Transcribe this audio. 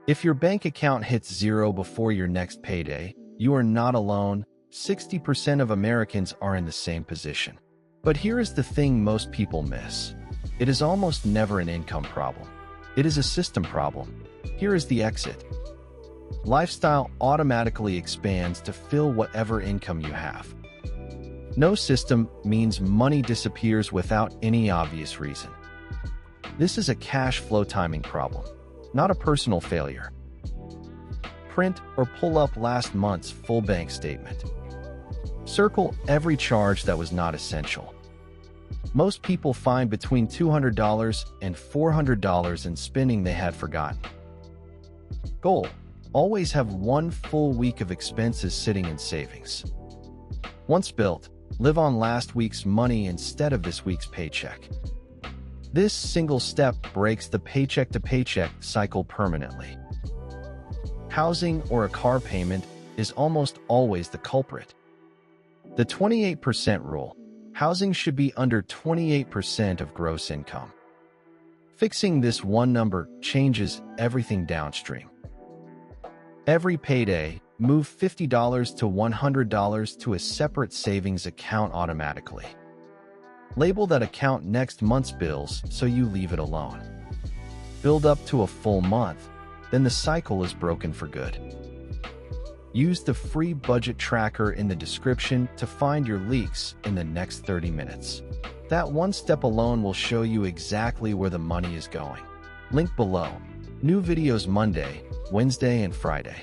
If your bank account hits zero before your next payday, you are not alone. 60% of Americans are in the same position. But here is the thing most people miss. It is almost never an income problem. It is a system problem. Here is the exit. Lifestyle automatically expands to fill whatever income you have. No system means money disappears without any obvious reason. This is a cash flow timing problem, not a personal failure. Print or pull up last month's full bank statement. Circle every charge that was not essential. Most people find between $200 and $400 in spending they had forgotten. Goal: always have one full week of expenses sitting in savings. Once built, live on last week's money instead of this week's paycheck. This single step breaks the paycheck-to-paycheck cycle permanently. Housing or a car payment is almost always the culprit. The 28% rule: housing should be under 28% of gross income. Fixing this one number changes everything downstream. Every payday, move $50 to $100 to a separate savings account automatically. Label that account next month's bills so you leave it alone. Build up to a full month, then the cycle is broken for good. Use the free budget tracker in the description to find your leaks in the next 30 minutes. That one step alone will show you exactly where the money is going. Link below. New videos Monday, Wednesday, and Friday.